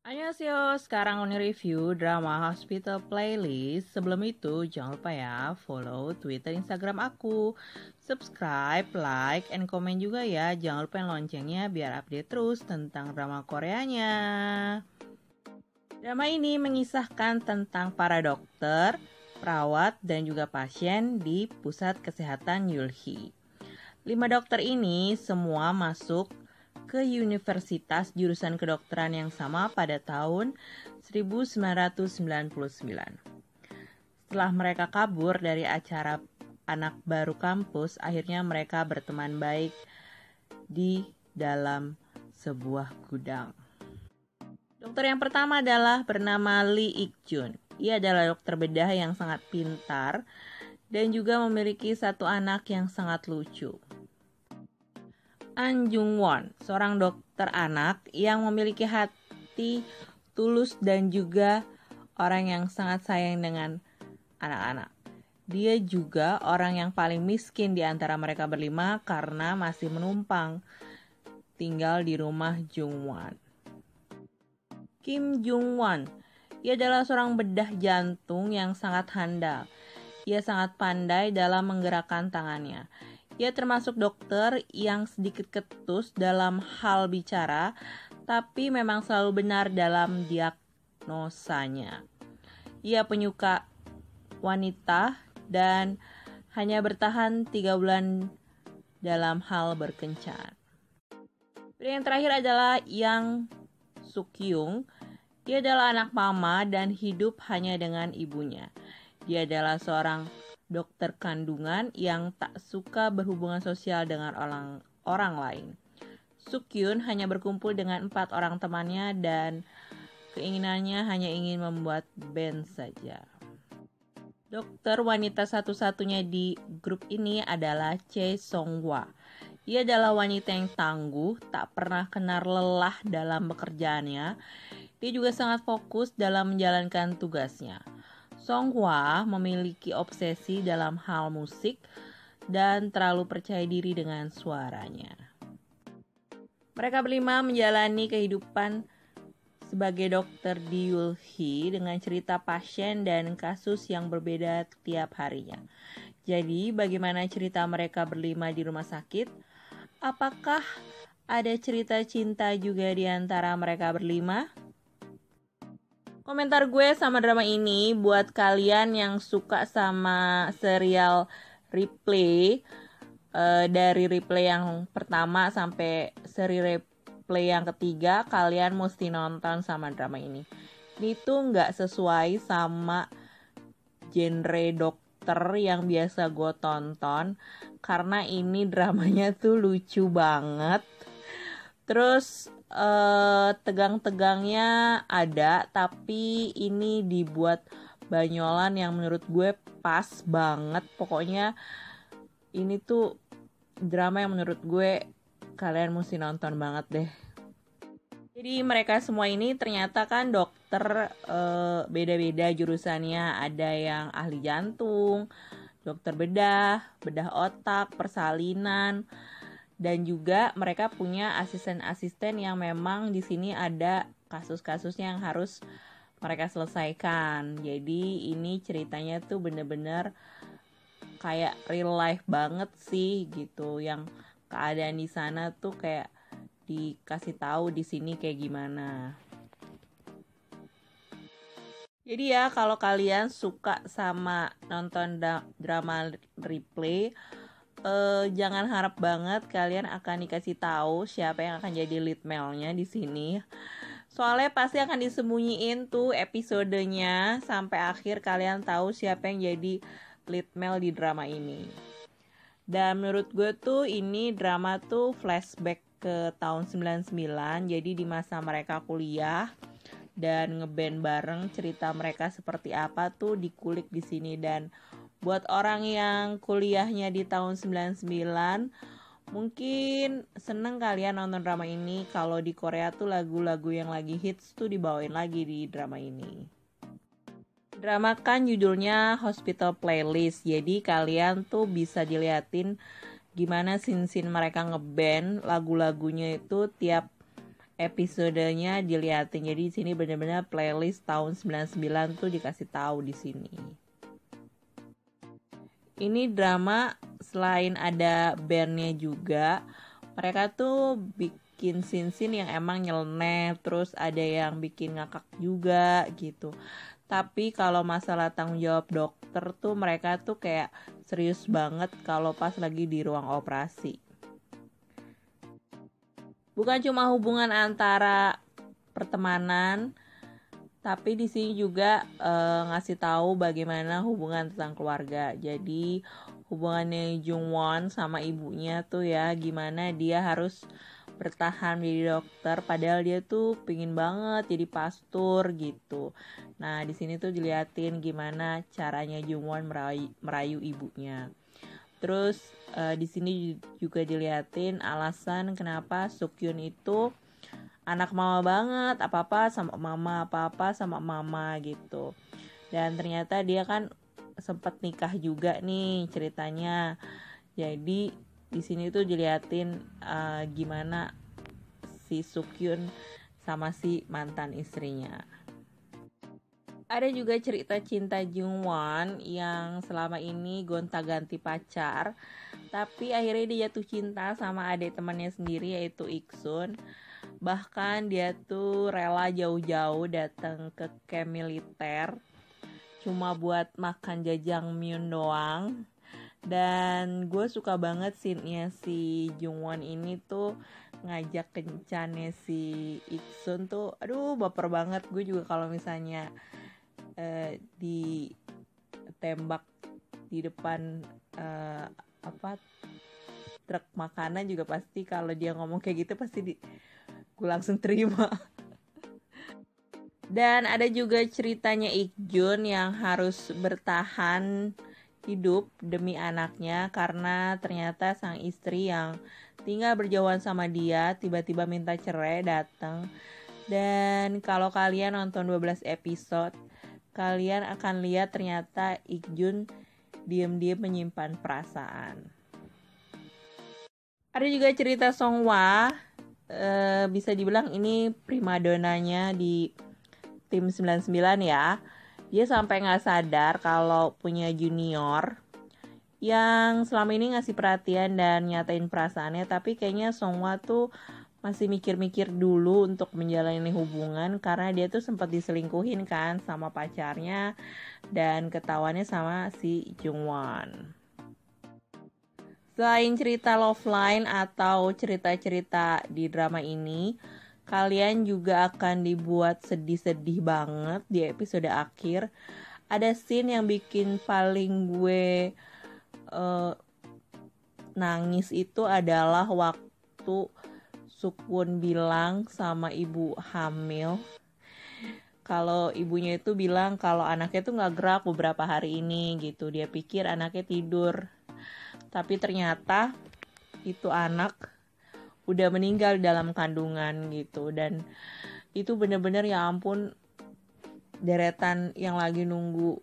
Annyeonghaseyo, sekarang ini review drama Hospital Playlist. Sebelum itu, jangan lupa ya follow Twitter, Instagram aku, subscribe, like, and komen juga ya. Jangan lupa loncengnya biar update terus tentang drama Koreanya. Drama ini mengisahkan tentang para dokter, perawat, dan juga pasien di Pusat Kesehatan Yulhi. 5 dokter ini semua masuk ke universitas jurusan kedokteran yang sama pada tahun 1999. Setelah mereka kabur dari acara anak baru kampus, akhirnya mereka berteman baik di dalam sebuah gudang. Dokter yang pertama adalah bernama Lee Ik-jun. Ia adalah dokter bedah yang sangat pintar dan juga memiliki satu anak yang sangat lucu. An Jung-won, seorang dokter anak yang memiliki hati tulus dan juga orang yang sangat sayang dengan anak-anak. Dia juga orang yang paling miskin di antara mereka berlima karena masih menumpang tinggal di rumah Jung-won. Kim Jung-won, ia adalah seorang bedah jantung yang sangat handal. Ia sangat pandai dalam menggerakkan tangannya. Ia termasuk dokter yang sedikit ketus dalam hal bicara, tapi memang selalu benar dalam diagnosanya. Ia penyuka wanita dan hanya bertahan 3 bulan dalam hal berkencan. Pria yang terakhir adalah Yang Suk-yung. Dia adalah anak mama dan hidup hanya dengan ibunya. Dia adalah seorang dokter kandungan yang tak suka berhubungan sosial dengan orang lain. Suk-yun hanya berkumpul dengan 4 orang temannya dan keinginannya hanya ingin membuat band saja. Dokter wanita satu-satunya di grup ini adalah Chae Song-hwa. Ia adalah wanita yang tangguh, tak pernah kenal lelah dalam pekerjaannya. Dia juga sangat fokus dalam menjalankan tugasnya. Song-hwa memiliki obsesi dalam hal musik dan terlalu percaya diri dengan suaranya. Mereka berlima menjalani kehidupan sebagai dokter di Yulhi dengan cerita pasien dan kasus yang berbeda tiap harinya. Jadi, bagaimana cerita mereka berlima di rumah sakit? Apakah ada cerita cinta juga di antara mereka berlima? Komentar gue sama drama ini buat kalian yang suka sama serial Replay, dari Replay yang pertama sampai seri Replay yang ketiga, kalian mesti nonton sama drama ini. Ini tuh gak sesuai sama genre dokter yang biasa gue tonton, karena ini dramanya tuh lucu banget. Terus tegang-tegangnya ada, tapi ini dibuat banyolan yang menurut gue pas banget. Pokoknya ini tuh drama yang menurut gue kalian mesti nonton banget deh. Jadi mereka semua ini ternyata kan dokter beda-beda jurusannya. Ada yang ahli jantung, dokter bedah otak, persalinan. Dan juga mereka punya asisten-asisten yang memang di sini ada kasus-kasusnya yang harus mereka selesaikan. Jadi ini ceritanya tuh bener-bener kayak real life banget sih gitu. Yang keadaan di sana tuh kayak dikasih tahu di sini kayak gimana. Jadi ya kalau kalian suka sama nonton drama Replay, jangan harap banget kalian akan dikasih tahu siapa yang akan jadi lead male-nya di sini. Soalnya pasti akan disembunyiin tuh episodenya sampai akhir kalian tahu siapa yang jadi lead male di drama ini. Dan menurut gue tuh ini drama tuh flashback ke tahun 99, jadi di masa mereka kuliah dan ngeband bareng, cerita mereka seperti apa tuh dikulik di sini. Dan buat orang yang kuliahnya di tahun 99, mungkin seneng kalian nonton drama ini. Kalau di Korea tuh lagu-lagu yang lagi hits tuh dibawain lagi di drama ini. Drama kan judulnya Hospital Playlist, jadi kalian tuh bisa diliatin gimana scene-scene mereka ngeband lagu-lagunya itu tiap episodenya dilihatin. Jadi di sini benar-benar playlist tahun 99 tuh dikasih tahu di sini. Ini drama selain ada bandnya juga, mereka tuh bikin scene-scene yang emang nyeleneh, terus ada yang bikin ngakak juga gitu. Tapi kalau masalah tanggung jawab dokter tuh mereka tuh kayak serius banget kalau pas lagi di ruang operasi. Bukan cuma hubungan antara pertemanan, tapi di sini juga ngasih tahu bagaimana hubungan tentang keluarga. Jadi hubungannya Jungwon sama ibunya tuh ya, gimana dia harus bertahan menjadi dokter padahal dia tuh pingin banget jadi pastor gitu. Nah di sini tuh diliatin gimana caranya Jungwon merayu ibunya. Terus di sini juga diliatin alasan kenapa Sukyun itu anak mama banget, apa-apa sama mama gitu. Dan ternyata dia kan sempat nikah juga nih ceritanya. Jadi di sini tuh diliatin gimana si Sukyun sama si mantan istrinya. Ada juga cerita cinta Jungwon yang selama ini gonta-ganti pacar, tapi akhirnya dia jatuh cinta sama adik temannya sendiri yaitu Iksun. Bahkan dia tuh rela jauh-jauh datang ke camp militer cuma buat makan jajangmyeon doang. Dan gue suka banget scene-nya si Jungwon ini tuh ngajak kencannya si Iksun tuh, aduh baper banget. Gue juga kalau misalnya ditembak di depan truk makanan juga pasti kalau dia ngomong kayak gitu pasti gue langsung terima. Dan ada juga ceritanya Ik-jun yang harus bertahan hidup demi anaknya karena ternyata sang istri yang tinggal berjauhan sama dia tiba-tiba minta cerai datang. Dan kalau kalian nonton 12 episode, kalian akan lihat ternyata Ik-jun diam-diam menyimpan perasaan. Ada juga cerita Songhwa, bisa dibilang ini primadonanya di tim 99 ya. Dia sampai gak sadar kalau punya junior yang selama ini ngasih perhatian dan nyatain perasaannya. Tapi kayaknya Songhwa tuh masih mikir-mikir dulu untuk menjalani hubungan karena dia tuh sempat diselingkuhin kan sama pacarnya dan ketahuannya sama si Jungwon. Selain cerita love line atau cerita-cerita di drama ini, kalian juga akan dibuat sedih-sedih banget di episode akhir. Ada scene yang bikin paling gue nangis itu adalah waktu Sukwon bilang sama ibu hamil kalau ibunya itu bilang kalau anaknya tuh gak gerak beberapa hari ini gitu. Dia pikir anaknya tidur, tapi ternyata itu anak udah meninggal dalam kandungan gitu. Dan itu bener-bener ya ampun, deretan yang lagi nunggu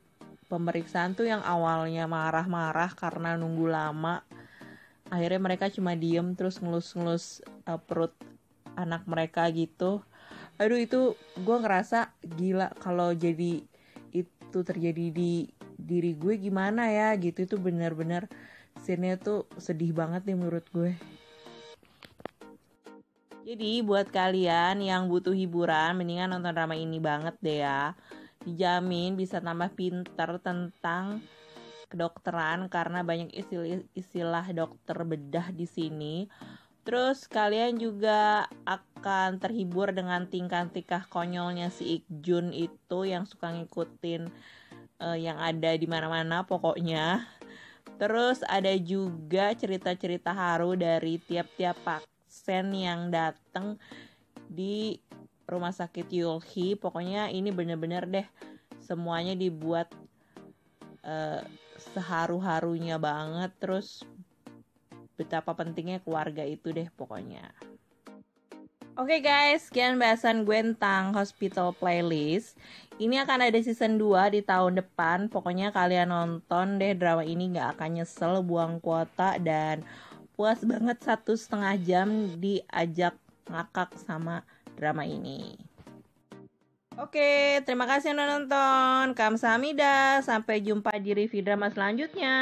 pemeriksaan tuh yang awalnya marah-marah karena nunggu lama, akhirnya mereka cuma diem terus ngelus-ngelus perut anak mereka gitu. Aduh itu gue ngerasa gila kalau jadi itu terjadi di diri gue gimana ya gitu. Itu bener-bener scene-nya tuh sedih banget nih menurut gue. Jadi buat kalian yang butuh hiburan mendingan nonton drama ini banget deh ya. Dijamin bisa tambah pinter tentang kedokteran karena banyak istilah dokter bedah di sini. Terus kalian juga akan terhibur dengan tingkah-tingkah konyolnya si Ik-jun itu yang suka ngikutin yang ada di mana-mana pokoknya. Terus ada juga cerita-cerita haru dari tiap-tiap pasien yang datang di rumah sakit Yulhi. Pokoknya ini bener-bener deh semuanya dibuat seharu-harunya banget. Terus betapa pentingnya keluarga itu deh pokoknya. Oke guys, sekian bahasan gue tentang Hospital Playlist. Ini akan ada season 2 di tahun depan. Pokoknya kalian nonton deh drama ini gak akan nyesel buang kuota. Dan puas banget 1,5 jam diajak ngakak sama drama ini. Oke, terima kasih udah nonton. Kamsahamnida. Sampai jumpa di review drama selanjutnya.